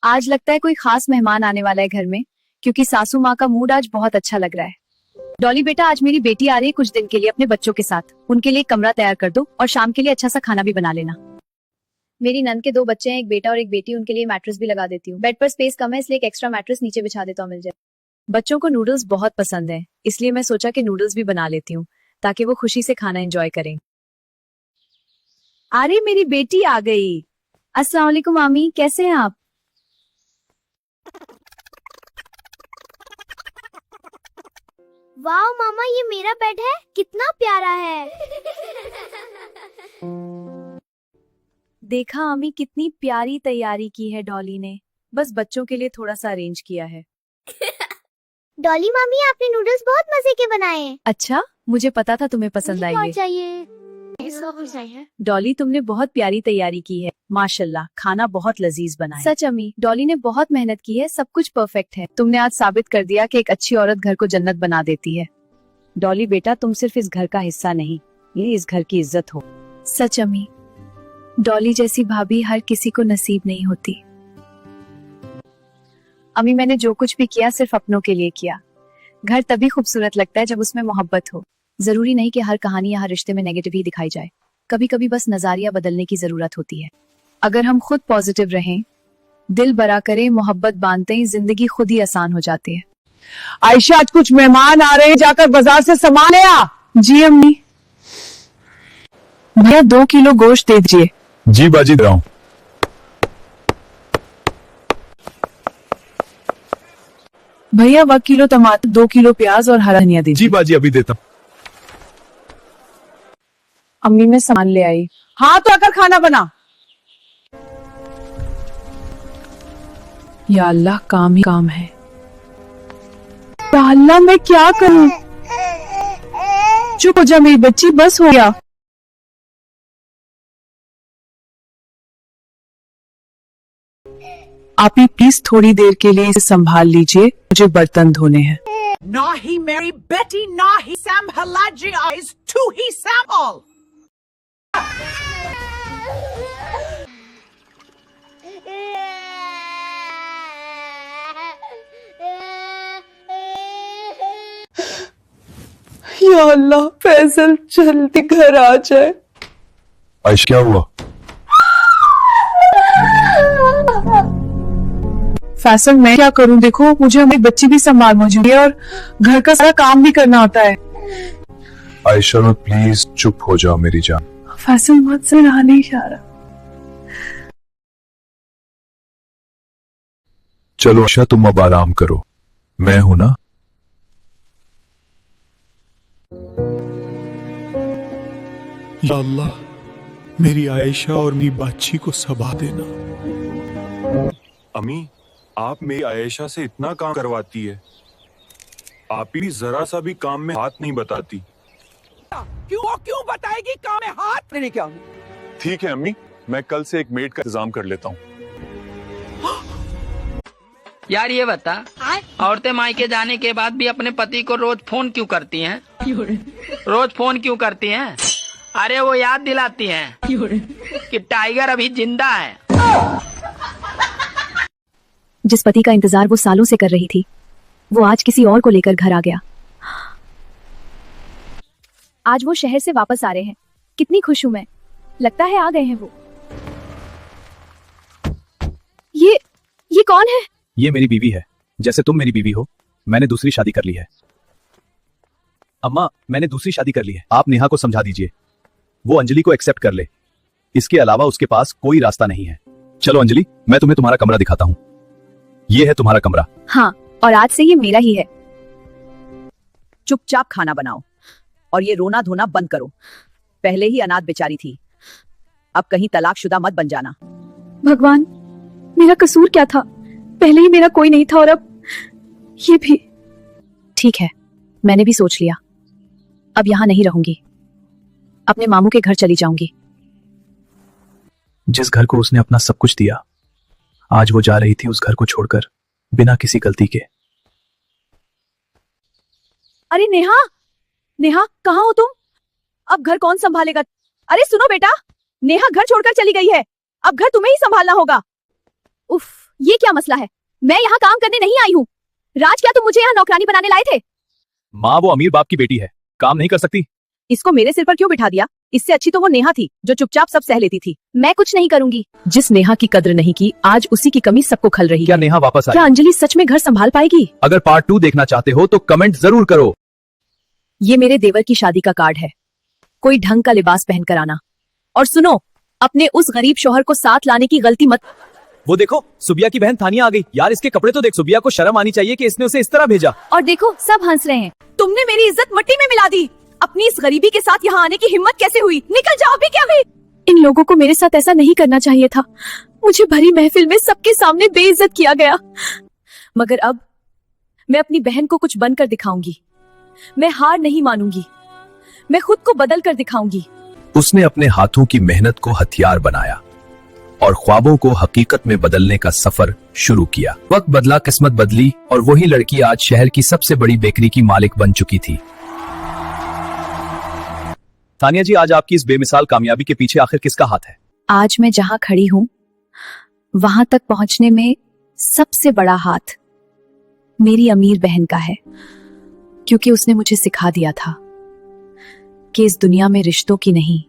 आज लगता है कोई खास मेहमान आने वाला है घर में, क्योंकि सासू माँ का मूड आज बहुत अच्छा लग रहा है। डॉली बेटा, आज मेरी बेटी आ रही है कुछ दिन के लिए अपने बच्चों के साथ। उनके लिए एक कमरा तैयार कर दो और शाम के लिए अच्छा सा खाना भी बना लेना। मेरी नंद के 2 बच्चे हैं, एक बेटा और एक बेटी। उनके लिए मैट्रेस भी लगा देती हूँ। बेड पर स्पेस कम है, इसलिए एक एक्स्ट्रा मैट्रेस नीचे बिछा देता हूँ, मिल जाए। बच्चों को नूडल्स बहुत पसंद है, इसलिए मैं सोचा कि नूडल्स भी बना लेती हूँ ताकि वो खुशी से खाना एंजॉय करें। अरे मेरी बेटी आ गई। अस्सलाम वालेकुम मामी, कैसे हैं आप? वाह मामा, ये मेरा बेड है, कितना प्यारा है। देखा अम्मी, कितनी प्यारी तैयारी की है डॉली ने। बस बच्चों के लिए थोड़ा सा अरेंज किया है। डॉली मामी, आपने नूडल्स बहुत मजे के बनाए हैं। अच्छा, मुझे पता था तुम्हें पसंद मुझे और आएंगे। चाहिए। डॉली, तुमने बहुत प्यारी तैयारी की है, माशाल्लाह। खाना बहुत लजीज बना है। सच अम्मी, डॉली ने बहुत मेहनत की है, सब कुछ परफेक्ट है। तुमने आज साबित कर दिया कि एक अच्छी औरत घर को जन्नत बना देती है। डॉली बेटा, तुम सिर्फ इस घर का हिस्सा नहीं, ये इस घर की इज्जत हो। सच अम्मी, डॉली जैसी भाभी हर किसी को नसीब नहीं होती। अम्मी, मैंने जो कुछ भी किया सिर्फ अपनों के लिए किया। घर तभी खूबसूरत लगता है जब उसमें मोहब्बत हो। जरूरी नहीं कि हर कहानी या हर रिश्ते में नेगेटिव ही दिखाई जाए। कभी कभी बस नजरिया बदलने की जरूरत होती है। अगर हम खुद पॉजिटिव रहें, दिल बड़ा करें, मोहब्बत बांधते ही जिंदगी खुद ही आसान हो जाती है। आयशा, आज कुछ मेहमान आ रहे हैं, जाकर बाजार से सामान ले आ। जी अम्मी। भैया 2 किलो गोश्त दे दीजिए। जी बाजी, दे रहा हूं। भैया 1 किलो टमाटर, 2 किलो प्याज और हरा धनिया जी दीजिए। बाजी, अभी देता हूं। अम्मी, मैं सामान ले आई। हाँ तो आकर खाना बना। या अल्लाह, काम ही काम है। या अल्लाह, मैं क्या करूं? चुप हो जा मेरी बच्ची, बस हो गया। आप ही प्लीज थोड़ी देर के लिए इसे संभाल लीजिए, मुझे बर्तन धोने हैं। ना ही मेरी बेटी, ना ही संभाला जी, आइज तू ही संभाल। या अल्लाह, फैसल जल्दी घर आ जाए। आयशा, क्या हुआ? फैसल, मैं क्या करूं? देखो, मुझे हमारी बच्ची भी संभाल मुझे और घर का सारा काम भी करना होता है। आयशा, प्लीज चुप हो जाओ मेरी जान। फैसल, मुझसे रहा नहीं जा रहा। चलो आयशा, तुम अब आराम करो, मैं हूं ना। या अल्लाह, मेरी आयशा और मेरी बच्ची को सबा देना। अम्मी, आप मेरी आयशा से इतना काम करवाती है, आप ही जरा सा भी काम में हाथ नहीं बताती। क्यों बताएगी काम में हाथ नहीं? क्या ठीक है अम्मी, मैं कल से एक मेड का इंतजाम कर लेता हूँ। यार ये बता, औरतें मायके जाने के बाद भी अपने पति को रोज फोन क्यों करती हैं? रोज फोन क्यों करती हैं? अरे वो याद दिलाती हैं कि टाइगर अभी जिंदा है। जिस पति का इंतजार वो सालों से कर रही थी, वो आज किसी और को लेकर घर आ गया। आज वो शहर से वापस आ रहे हैं। कितनी खुश हूं मैं। लगता है आ गए हैं वो। ये कौन है? ये मेरी बीवी है, जैसे तुम मेरी बीवी हो। मैंने दूसरी शादी कर ली है। अम्मा, मैंने दूसरी शादी कर ली है। आप नेहा को समझा दीजिए, वो अंजलि को एक्सेप्ट कर ले। इसके अलावा उसके पास कोई रास्ता नहीं है। चलो अंजलि, मैं तुम्हें तुम्हारा कमरा दिखाता हूँ। ये है तुम्हारा कमरा। हाँ, और आज से ये मेरा ही है। चुपचाप खाना बनाओ और ये रोना धोना बंद करो। पहले ही अनाथ बेचारी थी, अब कहीं तलाकशुदा मत बन जाना। भगवान, मेरा कसूर क्या था? पहले ही मेरा कोई नहीं था और अब ये भी। ठीक है, मैंने भी सोच लिया, अब यहाँ नहीं रहूंगी, अपने मामू के घर चली जाऊंगी। जिस घर को उसने अपना सब कुछ दिया, आज वो जा रही थी उस घर को छोड़कर, बिना किसी गलती के। अरे नेहा, नेहा कहाँ हो तुम? अब घर कौन संभालेगा? अरे सुनो बेटा, नेहा घर छोड़कर चली गई है, अब घर तुम्हें ही संभालना होगा। उफ, ये क्या मसला है? मैं यहाँ काम करने नहीं आई हूँ। राज, क्या तुम मुझे यहाँ नौकरानी बनाने लाए थे? माँ, वो अमीर बाप की बेटी है, काम नहीं कर सकती। इसको मेरे सिर पर क्यों बिठा दिया? इससे अच्छी तो वो नेहा थी जो चुपचाप सब सह लेती थी। मैं कुछ नहीं करूंगी। जिस नेहा की कद्र नहीं की, आज उसी की कमी सबको खल रही क्या है। नेहा वापस क्या आई? अंजलि सच में घर संभाल पाएगी? अगर पार्ट 2 देखना चाहते हो तो कमेंट जरूर करो। ये मेरे देवर की शादी का कार्ड है। कोई ढंग का लिबास पहनकर आना। और सुनो, अपने उस गरीब शौहर को साथ लाने की गलती मत। वो देखो, सुबिया की बहन थानिया आ गई। यार, इसके कपड़े तो देख। सुबिया को शर्म आनी चाहिए कि इसने उसे इस तरह भेजा। और देखो, सब हंस रहे हैं। तुमने मेरी इज्जत मिट्टी में मिला दी। अपनी इस गरीबी के साथ यहाँ आने की हिम्मत कैसे हुई? निकल जाओ भी क्या भी। इन लोगों को मेरे साथ ऐसा नहीं करना चाहिए था। मुझे भरी महफिल में सबके सामने बेइज्जत किया गया। मगर अब मैं अपनी बहन को कुछ बनकर दिखाऊंगी। मैं हार नहीं मानूंगी। मैं खुद को बदल कर दिखाऊंगी। उसने अपने हाथों की मेहनत को हथियार बनाया और ख्वाबों को हकीकत में बदलने का सफर शुरू किया। वक्त बदला, किस्मत बदली और वही लड़की आज शहर की सबसे बड़ी बेकरी की मालिक बन चुकी थी। तानिया जी, आज आपकी इस बेमिसाल कामयाबी के पीछे आखिर किसका हाथ है? आज मैं जहाँ खड़ी हूँ, वहां तक पहुंचने में सबसे बड़ा हाथ मेरी अमीर बहन का है। क्योंकि उसने मुझे सिखा दिया था कि इस दुनिया में रिश्तों की नहीं,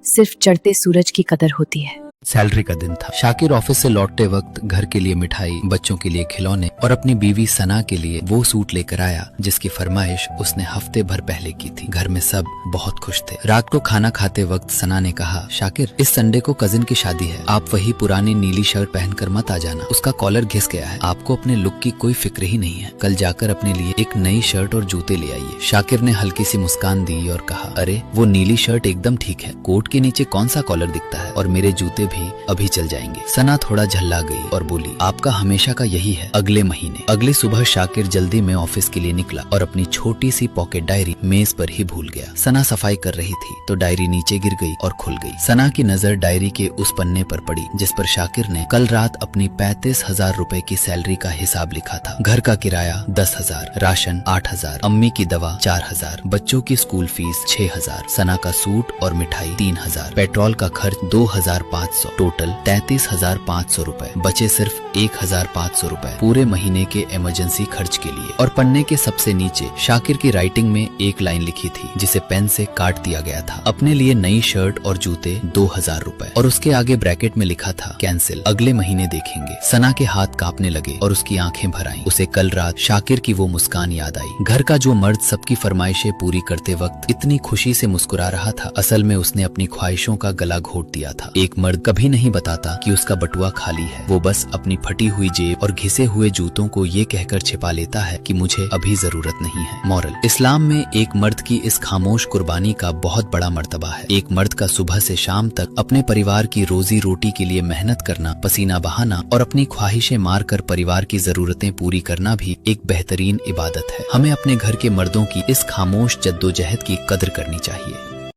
सिर्फ चढ़ते सूरज की कदर होती है। सैलरी का दिन था। शाकिर ऑफिस से लौटते वक्त घर के लिए मिठाई, बच्चों के लिए खिलौने और अपनी बीवी सना के लिए वो सूट लेकर आया जिसकी फरमाइश उसने हफ्ते भर पहले की थी। घर में सब बहुत खुश थे। रात को खाना खाते वक्त सना ने कहा, शाकिर, इस संडे को कजिन की शादी है। आप वही पुरानी नीली शर्ट पहनकर मत आ जाना। उसका कॉलर घिस गया है। आपको अपने लुक की कोई फिक्र ही नहीं है। कल जाकर अपने लिए एक नई शर्ट और जूते ले आइए। शाकिर ने हल्की सी मुस्कान दी और कहा, अरे वो नीली शर्ट एकदम ठीक है। कोट के नीचे कौन सा कॉलर दिखता है? और मेरे जूते भी अभी चल जाएंगे। सना थोड़ा झल्ला गई और बोली, आपका हमेशा का यही है। अगले महीने अगली सुबह शाकिर जल्दी में ऑफिस के लिए निकला और अपनी छोटी सी पॉकेट डायरी मेज पर ही भूल गया। सना सफाई कर रही थी तो डायरी नीचे गिर गई और खुल गई। सना की नजर डायरी के उस पन्ने पर पड़ी जिस पर शाकिर ने कल रात अपनी 35,000 रुपए की सैलरी का हिसाब लिखा था। घर का किराया 10,000, राशन 8,000, अम्मी की दवा 4,000, बच्चों की स्कूल फीस 6,000, सना का सूट और मिठाई 3,000, पेट्रोल का खर्च 2,500, टोटल 33,500 रुपए। बचे सिर्फ 1,500 रुपए पूरे महीने के इमरजेंसी खर्च के लिए। और पन्ने के सबसे नीचे शाकिर की राइटिंग में एक लाइन लिखी थी जिसे पेन से काट दिया गया था, अपने लिए नई शर्ट और जूते 2,000 रुपए। और उसके आगे ब्रैकेट में लिखा था, कैंसिल, अगले महीने देखेंगे। सना के हाथ कांपने लगे और उसकी आंखें भर आईं। उसे कल रात शाकिर की वो मुस्कान याद आई। घर का जो मर्द सबकी फरमाइशें पूरी करते वक्त इतनी खुशी से मुस्कुरा रहा था, असल में उसने अपनी ख्वाहिशों का गला घोट दिया था। एक मर्द कभी नहीं बताता कि उसका बटुआ खाली है। वो बस अपनी फटी हुई जेब और घिसे हुए जूतों को ये कहकर छिपा लेता है कि मुझे अभी जरूरत नहीं है। मॉरल, इस्लाम में एक मर्द की इस खामोश कुर्बानी का बहुत बड़ा मर्तबा है। एक मर्द का सुबह से शाम तक अपने परिवार की रोजी रोटी के लिए मेहनत करना, पसीना बहाना और अपनी ख्वाहिशें मारकर परिवार की जरूरतें पूरी करना भी एक बेहतरीन इबादत है। हमें अपने घर के मर्दों की इस खामोश जद्दोजहद की कदर करनी चाहिए।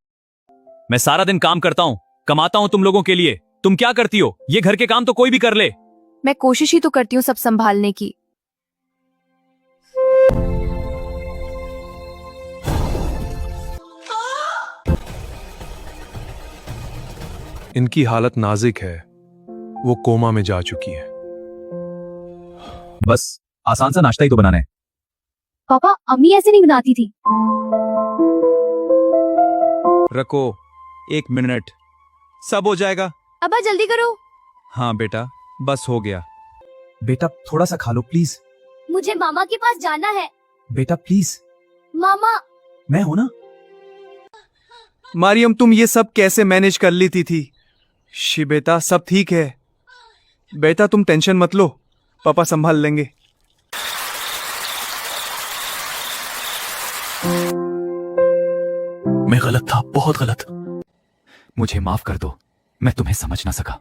मैं सारा दिन काम करता हूँ, कमाता हूँ तुम लोगों के लिए। तुम क्या करती हो? ये घर के काम तो कोई भी कर ले। मैं कोशिश ही तो करती हूँ सब संभालने की। इनकी हालत नाजुक है। वो कोमा में जा चुकी है। बस आसान सा नाश्ता ही तो बनाना है। पापा, अम्मी ऐसे नहीं बनाती थी। रखो, 1 मिनट, सब हो जाएगा। अब्बा जल्दी करो। हाँ बेटा, बस हो गया। बेटा थोड़ा सा खा लो प्लीज। मुझे मामा के पास जाना है। बेटा प्लीज, मामा, मैं हूं ना। मारियम, तुम ये सब कैसे मैनेज कर लेती थी? शी बेटा, सब ठीक है। बेटा तुम टेंशन मत लो, पापा संभाल लेंगे। मैं गलत था, बहुत गलत। मुझे माफ कर दो, मैं तुम्हें समझ ना सका।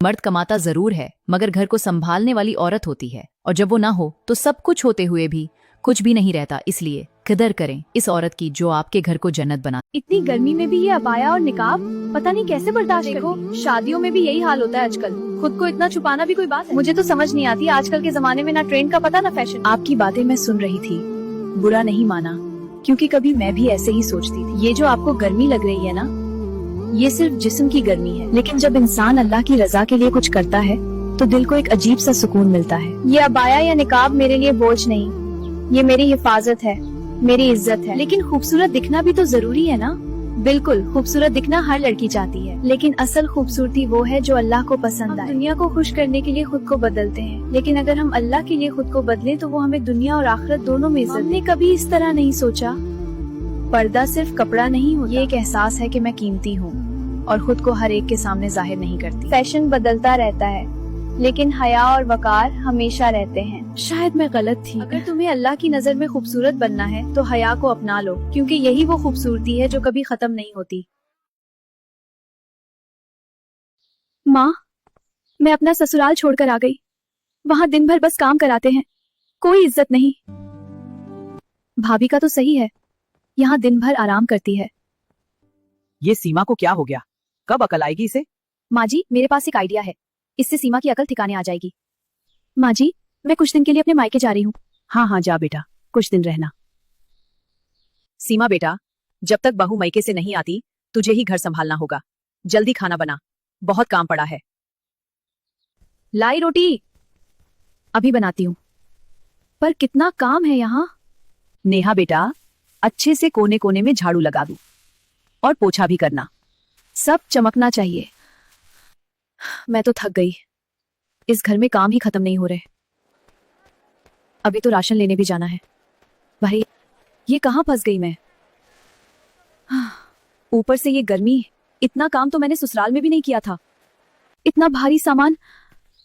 मर्द कमाता जरूर है मगर घर को संभालने वाली औरत होती है, और जब वो ना हो तो सब कुछ होते हुए भी कुछ भी नहीं रहता। इसलिए कदर करें इस औरत की जो आपके घर को जन्नत बना। इतनी गर्मी में भी ये अबाया और निकाब पता नहीं कैसे बर्दाश्त करती। शादियों में भी यही हाल होता है आजकल। खुद को इतना छुपाना भी कोई बात है? मुझे तो समझ नहीं आती आजकल के जमाने में ना ट्रेंड का पता ना फैशन। आपकी बातें मैं सुन रही थी, बुरा नहीं माना, क्योंकि कभी मैं भी ऐसे ही सोचती थी। ये जो आपको गर्मी लग रही है ना, ये सिर्फ जिस्म की गर्मी है, लेकिन जब इंसान अल्लाह की रजा के लिए कुछ करता है तो दिल को एक अजीब सा सुकून मिलता है। ये अबाया या निकाब मेरे लिए बोझ नहीं, ये मेरी हिफाजत है, मेरी इज्जत है। लेकिन खूबसूरत दिखना भी तो जरूरी है ना? बिल्कुल, खूबसूरत दिखना हर लड़की चाहती है, लेकिन असल खूबसूरती वो है जो अल्लाह को पसंद आए। दुनिया को खुश करने के लिए खुद को बदलते हैं, लेकिन अगर हम अल्लाह के लिए खुद को बदलें तो वो हमें दुनिया और आखिरत दोनों में इज्जत। हमने कभी इस तरह नहीं सोचा। पर्दा सिर्फ कपड़ा नहीं होता, ये एक एहसास है कि मैं कीमती हूँ और खुद को हर एक के सामने जाहिर नहीं करती। फैशन बदलता रहता है, लेकिन हया और वकार हमेशा रहते हैं। शायद मैं गलत थी। अगर तुम्हें अल्लाह की नजर में खूबसूरत बनना है तो हया को अपना लो, क्योंकि यही वो खूबसूरती है जो कभी खत्म नहीं होती। माँ, मैं अपना ससुराल छोड़कर आ गई। वहाँ दिन भर बस काम कराते हैं, कोई इज्जत नहीं। भाभी का तो सही है, यहाँ दिन भर आराम करती है। ये सीमा को क्या हो गया? कब अकल आएगी इसे? माँ जी, मेरे पास एक आइडिया है, इससे सीमा की अकल ठिकाने आ जाएगी। माँ जी, मैं कुछ दिन के लिए अपने मायके जा रही हूँ। हाँ हाँ जा बेटा, कुछ दिन रहना। सीमा बेटा, जब तक बहू मायके से नहीं आती तुझे ही घर संभालना होगा। जल्दी खाना बना, बहुत काम पड़ा है। लाई रोटी अभी बनाती हूँ, पर कितना काम है यहाँ। नेहा बेटा, अच्छे से कोने कोने में झाड़ू लगा दूं और पोछा भी करना। सब चमकना चाहिए। मैं तो थक गई, इस घर में काम ही खत्म नहीं हो रहे। अभी तो राशन लेने भी जाना है। भाई, ये कहाँ फंस गई मैं? ऊपर से ये गर्मी, इतना काम तो मैंने ससुराल में भी नहीं किया था। इतना भारी सामान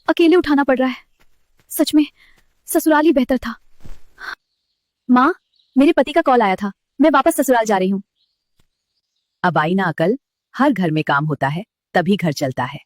अकेले उठाना पड़ रहा है। सच में ससुराल ही बेहतर था। माँ, मेरे पति का कॉल आया था, मैं वापस ससुराल जा रही हूँ। अब आई ना अकल, हर घर में काम होता है तभी घर चलता है।